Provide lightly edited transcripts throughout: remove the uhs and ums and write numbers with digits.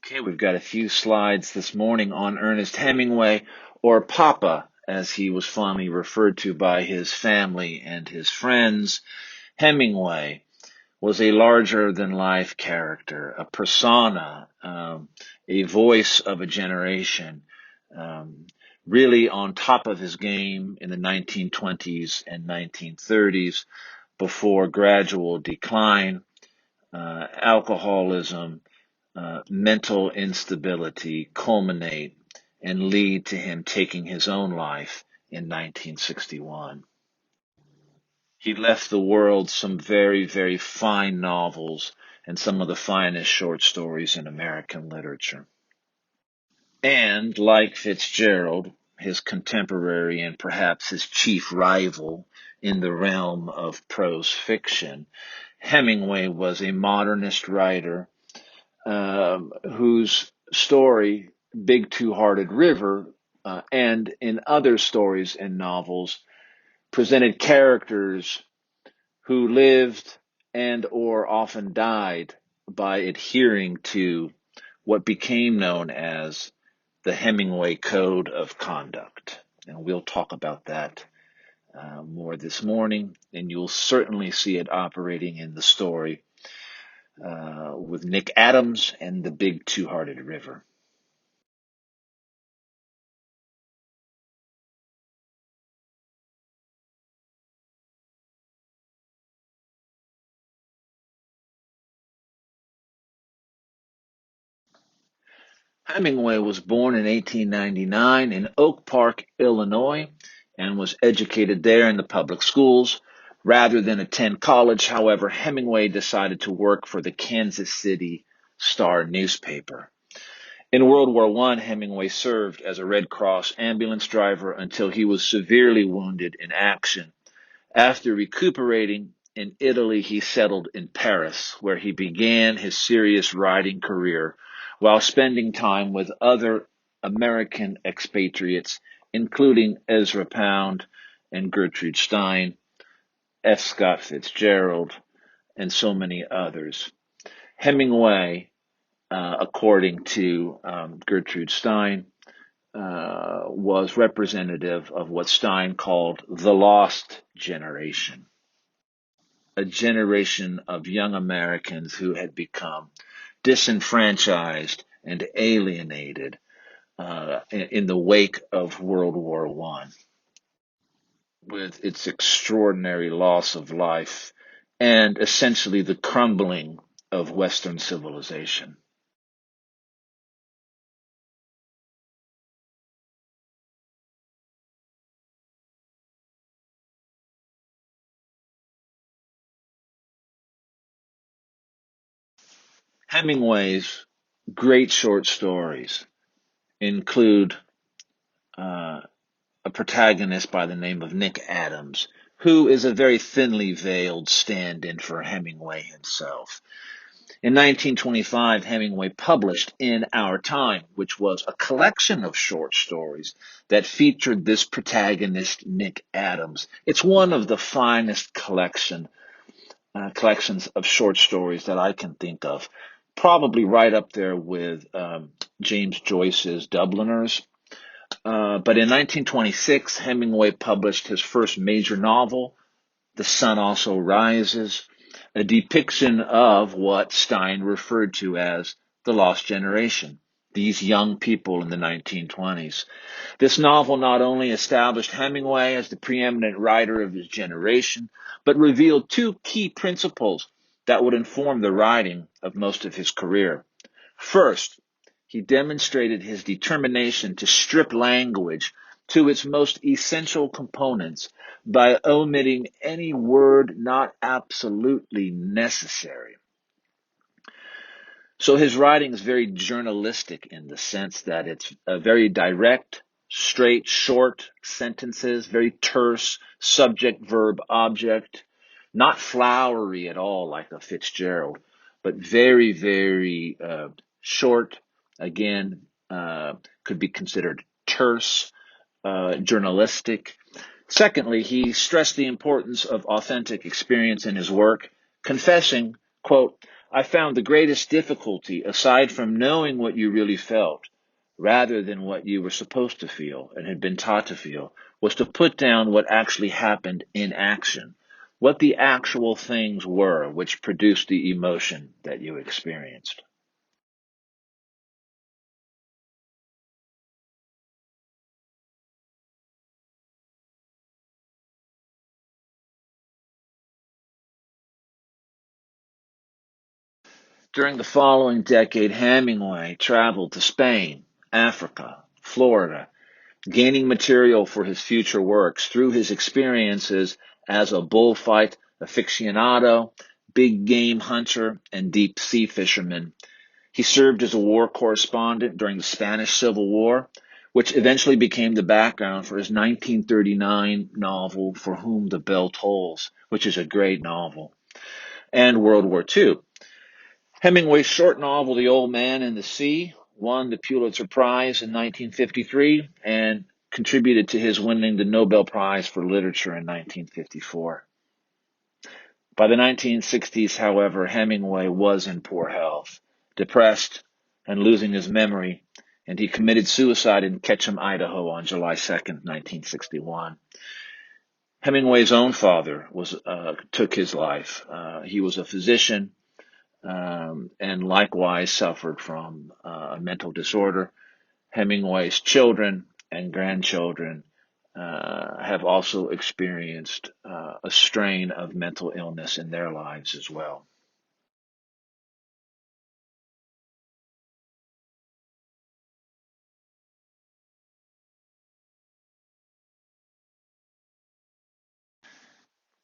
Okay, we've got a few slides this morning on Ernest Hemingway, or Papa, as he was fondly referred to by his family and his friends. Hemingway was a larger-than-life character, a persona, a voice of a generation, um, really on top of his game in the 1920s and 1930s before gradual decline, alcoholism, mental instability culminate and lead to him taking his own life in 1961. He left the world some very, very fine novels and some of the finest short stories in American literature. And like Fitzgerald, his contemporary and perhaps his chief rival in the realm of prose fiction, Hemingway was a modernist writer whose story, Big Two-Hearted River, and in other stories and novels, presented characters who lived and or often died by adhering to what became known as the Hemingway Code of Conduct. And we'll talk about that more this morning, and you'll certainly see it operating in the story with Nick Adams and the Big Two-Hearted River. Hemingway was born in 1899 in Oak Park, Illinois, and was educated there in the public schools. Rather than attend college, however, Hemingway decided to work for the Kansas City Star newspaper. In World War I, Hemingway served as a Red Cross ambulance driver until he was severely wounded in action. After recuperating in Italy, he settled in Paris, where he began his serious writing career while spending time with other American expatriates, including Ezra Pound and Gertrude Stein, F. Scott Fitzgerald, and so many others. Hemingway, according to Gertrude Stein, was representative of what Stein called the lost generation, a generation of young Americans who had become disenfranchised and alienated in the wake of World War I, with its extraordinary loss of life and essentially the crumbling of Western civilization. Hemingway's great short stories include uh, a protagonist by the name of Nick Adams, who is a very thinly veiled stand-in for Hemingway himself. In 1925, Hemingway published In Our Time, which was a collection of short stories that featured this protagonist, Nick Adams. It's one of the finest collections of short stories that I can think of, probably right up there with James Joyce's Dubliners. But in 1926, Hemingway published his first major novel, The Sun Also Rises, a depiction of what Stein referred to as the lost generation, these young people in the 1920s. This novel not only established Hemingway as the preeminent writer of his generation, but revealed two key principles that would inform the writing of most of his career. First, he demonstrated his determination to strip language to its most essential components by omitting any word not absolutely necessary. So his writing is very journalistic in the sense that it's very direct, straight, short sentences, very terse, subject, verb, object, not flowery at all like a Fitzgerald, but very, very short, again, could be considered terse, journalistic. Secondly, he stressed the importance of authentic experience in his work, confessing, quote, I found the greatest difficulty, aside from knowing what you really felt, rather than what you were supposed to feel and had been taught to feel, was to put down what actually happened in action, what the actual things were which produced the emotion that you experienced. During the following decade, Hemingway traveled to Spain, Africa, Florida, gaining material for his future works through his experiences as a bullfight aficionado, big game hunter, and deep sea fisherman. He served as a war correspondent during the Spanish Civil War, which eventually became the background for his 1939 novel, For Whom the Bell Tolls, which is a great novel, and World War II. Hemingway's short novel, The Old Man and the Sea, won the Pulitzer Prize in 1953 and contributed to his winning the Nobel Prize for Literature in 1954. By the 1960s, however, Hemingway was in poor health, depressed, and losing his memory, and he committed suicide in Ketchum, Idaho on July 2nd, 1961. Hemingway's own father took his life. He was a physician and likewise suffered from a mental disorder. Hemingway's children and grandchildren have also experienced a strain of mental illness in their lives as well.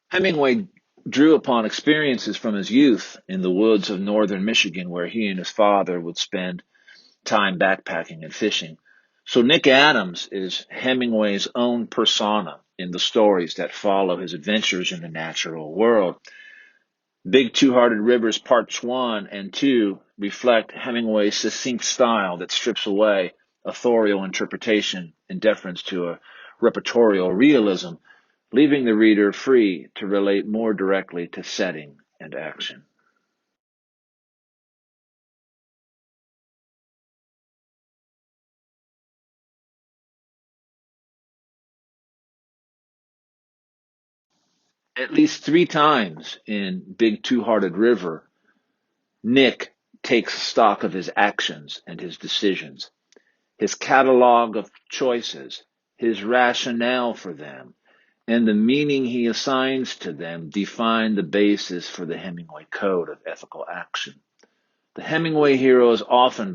Hemingway drew upon experiences from his youth in the woods of northern Michigan, where he and his father would spend time backpacking and fishing. So Nick Adams is Hemingway's own persona in the stories that follow his adventures in the natural world. Big Two-Hearted Rivers Parts 1 and 2 reflect Hemingway's succinct style that strips away authorial interpretation in deference to a repertorial realism, leaving the reader free to relate more directly to setting and action. At least three times in Big Two-Hearted River, Nick takes stock of his actions and his decisions, his catalog of choices, his rationale for them, and the meaning he assigns to them define the basis for the Hemingway code of ethical action. The Hemingway hero is often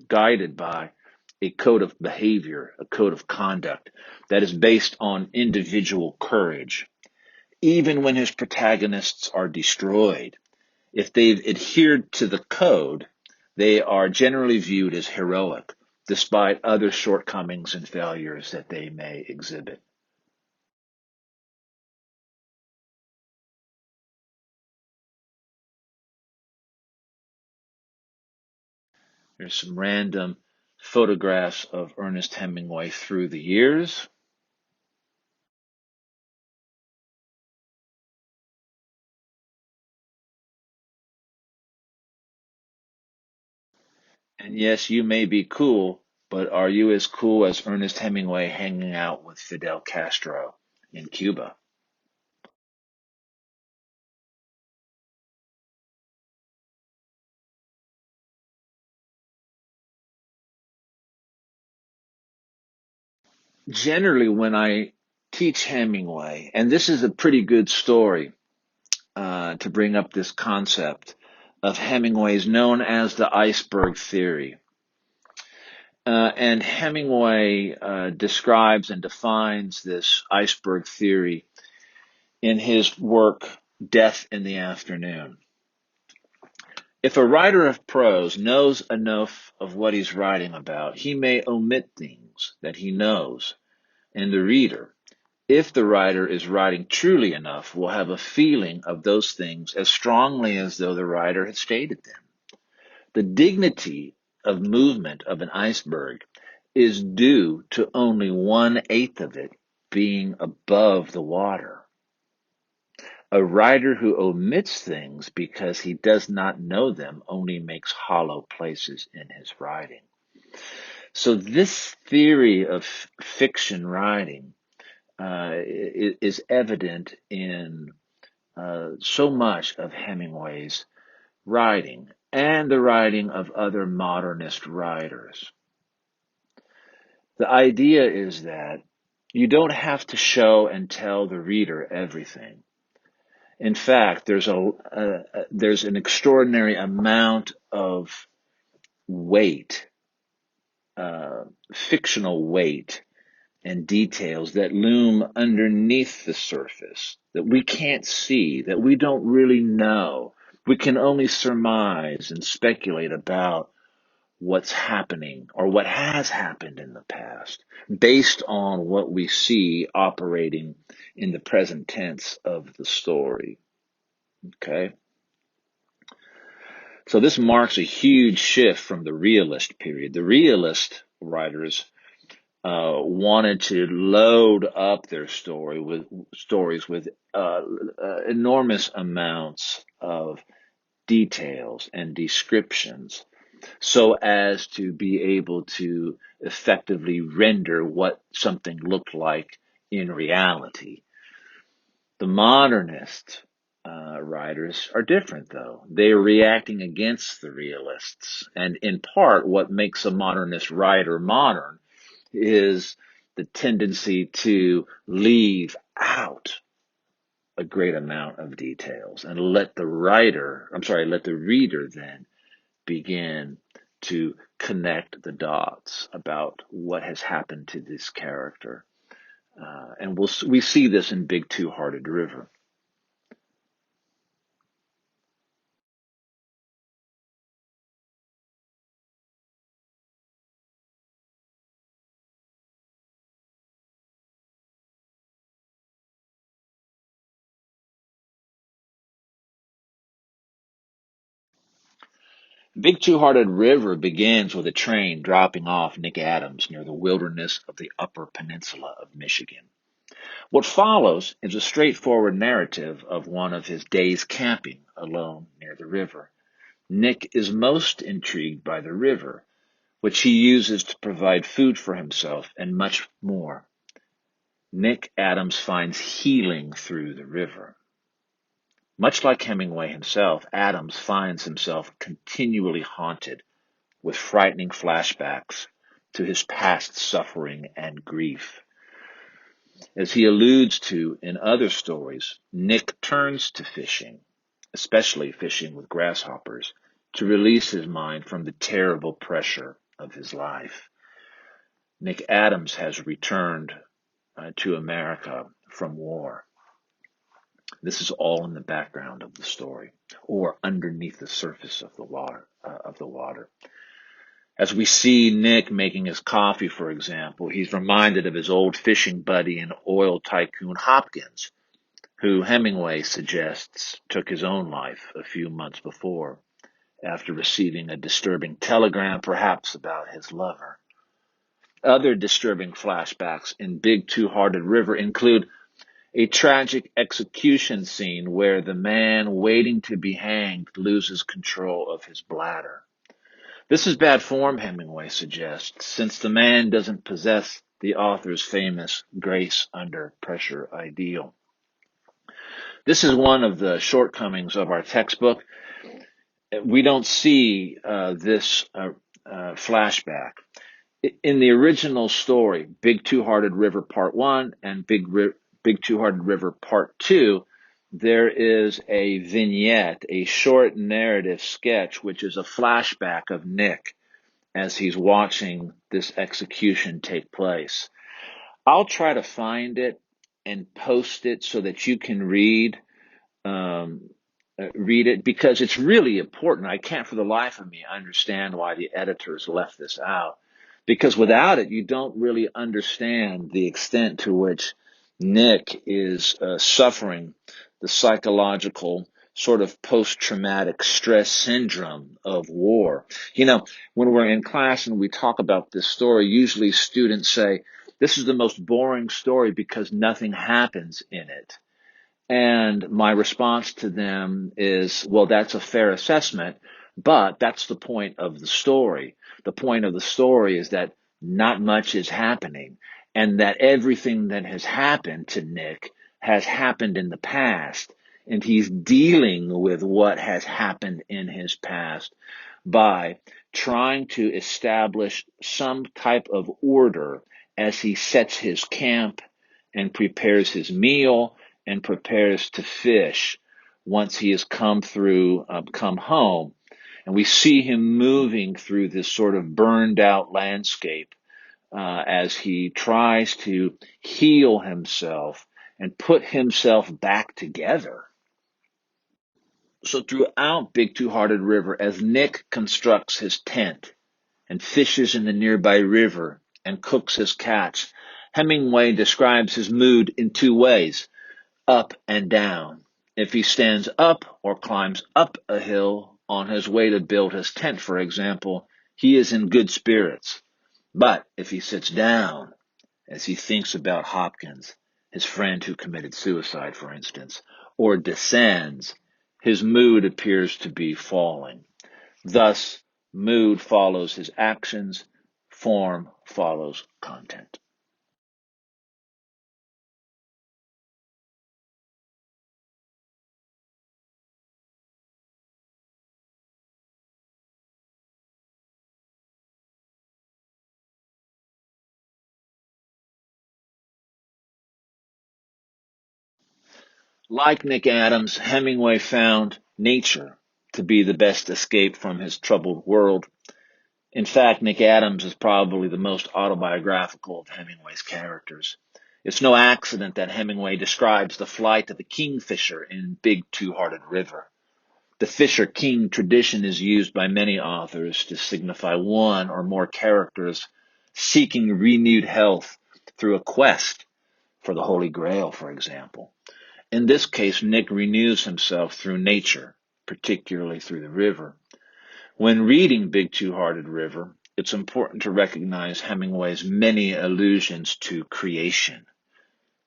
guided by a code of behavior, a code of conduct that is based on individual courage. Even when his protagonists are destroyed, if they've adhered to the code, they are generally viewed as heroic, despite other shortcomings and failures that they may exhibit. There's some random photographs of Ernest Hemingway through the years. And yes, you may be cool, but are you as cool as Ernest Hemingway hanging out with Fidel Castro in Cuba? Generally, when I teach Hemingway, and this is a pretty good story to bring up this concept of Hemingway's known as the Iceberg Theory. And Hemingway describes and defines this iceberg theory in his work, Death in the Afternoon. If a writer of prose knows enough of what he's writing about, he may omit things that he knows, and the reader, if the writer is writing truly enough, will have a feeling of those things as strongly as though the writer had stated them. The dignity of movement of an iceberg is due to only 1/8 of it being above the water. A writer who omits things because he does not know them only makes hollow places in his writing. So this theory of fiction writing is evident in so much of Hemingway's writing and the writing of other modernist writers. The idea is that you don't have to show and tell the reader everything. In fact, there's an extraordinary amount of weight, fictional weight, and details that loom underneath the surface that we can't see, that we don't really know. We can only surmise and speculate about what's happening or what has happened in the past based on what we see operating in the present tense of the story. Okay? So this marks a huge shift from the realist period. The realist writers wanted to load up their stories with enormous amounts of details and descriptions so as to be able to effectively render what something looked like in reality. The modernist writers are different, though. They are reacting against the realists. And in part, what makes a modernist writer modern is the tendency to leave out a great amount of details and let the reader then begin to connect the dots about what has happened to this character. And we see this in Big Two-Hearted River. Big Two-Hearted River begins with a train dropping off Nick Adams near the wilderness of the Upper Peninsula of Michigan. What follows is a straightforward narrative of one of his days camping alone near the river. Nick is most intrigued by the river, which he uses to provide food for himself and much more. Nick Adams finds healing through the river. Much like Hemingway himself, Adams finds himself continually haunted with frightening flashbacks to his past suffering and grief. As he alludes to in other stories, Nick turns to fishing, especially fishing with grasshoppers, to release his mind from the terrible pressure of his life. Nick Adams has returned to America from war. This is all in the background of the story, or underneath the surface of the water. As we see Nick making his coffee, for example, he's reminded of his old fishing buddy and oil tycoon Hopkins, who Hemingway suggests took his own life a few months before, after receiving a disturbing telegram, perhaps about his lover. Other disturbing flashbacks in Big Two-Hearted River include a tragic execution scene where the man waiting to be hanged loses control of his bladder. This is bad form, Hemingway suggests, since the man doesn't possess the author's famous grace under pressure ideal. This is one of the shortcomings of our textbook. We don't see this flashback. In the original story, Big Two-Hearted River Part 1 and Big Two-Hearted River Part 2, there is a vignette, a short narrative sketch, which is a flashback of Nick as he's watching this execution take place. I'll try to find it and post it so that you can um, read it because it's really important. I can't for the life of me understand why the editors left this out. Because without it, you don't really understand the extent to which Nick is suffering the psychological sort of post-traumatic stress syndrome of war. You know, when we're in class and we talk about this story, usually students say, this is the most boring story because nothing happens in it. And my response to them is, well, that's a fair assessment, but that's the point of the story. The point of the story is that not much is happening, and that everything that has happened to Nick has happened in the past, and he's dealing with what has happened in his past by trying to establish some type of order as he sets his camp and prepares his meal and prepares to fish once he has come home. And we see him moving through this sort of burned out landscape as he tries to heal himself and put himself back together. So throughout Big Two-Hearted River, as Nick constructs his tent and fishes in the nearby river and cooks his catch, Hemingway describes his mood in two ways: up and down. If he stands up or climbs up a hill on his way to build his tent, for example, he is in good spirits. But if he sits down as he thinks about Hopkins, his friend who committed suicide, for instance, or descends, his mood appears to be falling. Thus, mood follows his actions, form follows content. Like Nick Adams, Hemingway found nature to be the best escape from his troubled world. In fact, Nick Adams is probably the most autobiographical of Hemingway's characters. It's no accident that Hemingway describes the flight of the kingfisher in Big Two-Hearted River. The Fisher King tradition is used by many authors to signify one or more characters seeking renewed health through a quest for the Holy Grail, for example. In this case, Nick renews himself through nature, particularly through the river. When reading Big Two-Hearted River, it's important to recognize Hemingway's many allusions to creation.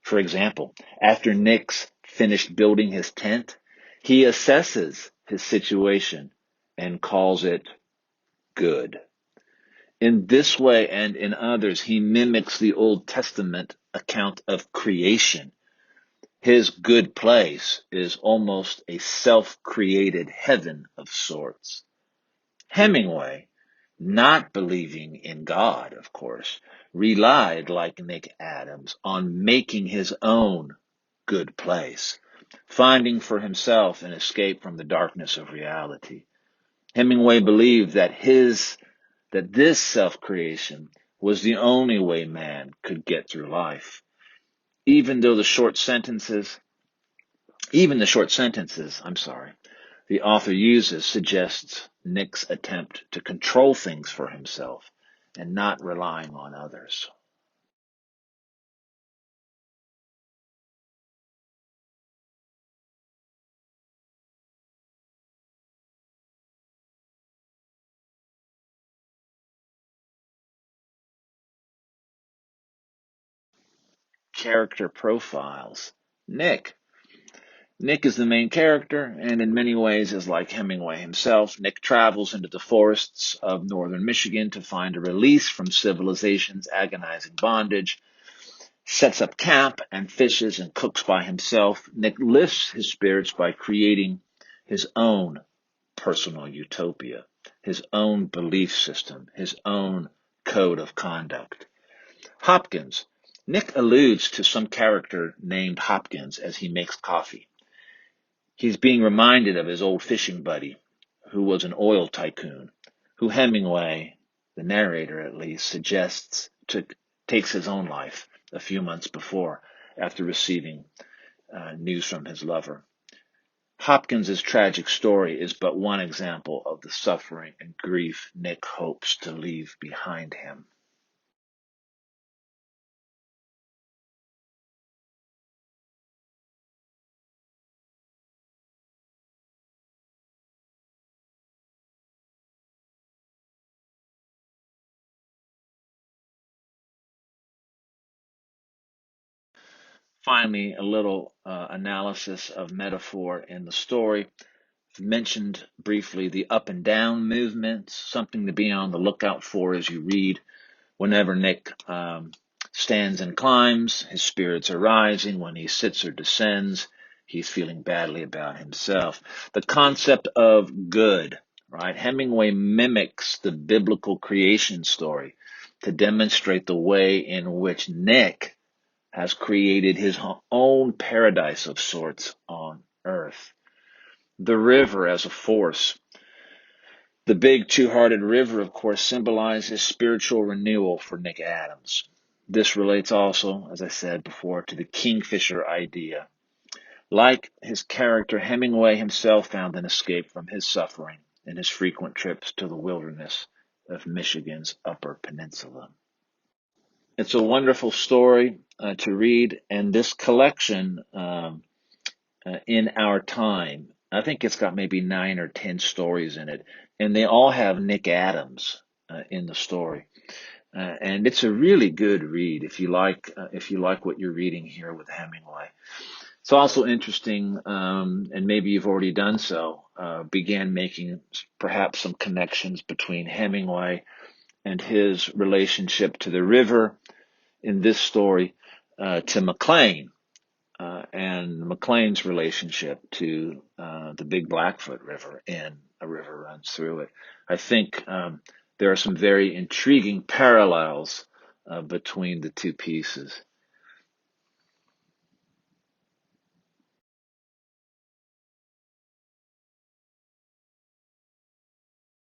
For example, after Nick's finished building his tent, he assesses his situation and calls it good. In this way and in others, he mimics the Old Testament account of creation. His good place is almost a self-created heaven of sorts. Hemingway, not believing in God, of course, relied, like Nick Adams, on making his own good place, finding for himself an escape from the darkness of reality. Hemingway believed that this self-creation was the only way man could get through life. Even though the short sentences, even the short sentences, I'm sorry, the author uses suggests Nick's attempt to control things for himself and not relying on others. Character profiles. Nick. Nick is the main character, and in many ways is like Hemingway himself. Nick travels into the forests of northern Michigan to find a release from civilization's agonizing bondage, sets up camp and fishes and cooks by himself. Nick lifts his spirits by creating his own personal utopia, his own belief system, his own code of conduct. Hopkins. Nick alludes to some character named Hopkins as he makes coffee. He's being reminded of his old fishing buddy, who was an oil tycoon, who Hemingway, the narrator at least, suggests takes his own life a few months before after receiving news from his lover. Hopkins's tragic story is but one example of the suffering and grief Nick hopes to leave behind him. Finally, a little analysis of metaphor in the story. I've mentioned briefly the up and down movements, something to be on the lookout for as you read. Whenever Nick stands and climbs, his spirits are rising. When he sits or descends, he's feeling badly about himself. The concept of good, right? Hemingway mimics the biblical creation story to demonstrate the way in which Nick has created his own paradise of sorts on earth. The river as a force. The big Two-Hearted River, of course, symbolizes spiritual renewal for Nick Adams. This relates also, as I said before, to the kingfisher idea. Like his character, Hemingway himself found an escape from his suffering in his frequent trips to the wilderness of Michigan's Upper Peninsula. It's a wonderful story to read, and this collection in our time. I think it's got maybe 9 or 10 stories in it, and they all have Nick Adams in the story. And it's a really good read if you like what you're reading here with Hemingway. It's also interesting, and maybe you've already done so, began making perhaps some connections between Hemingway and his relationship to the river in this story to McLean and McLean's relationship to the Big Blackfoot River, and a river runs through it. I think there are some very intriguing parallels between the two pieces.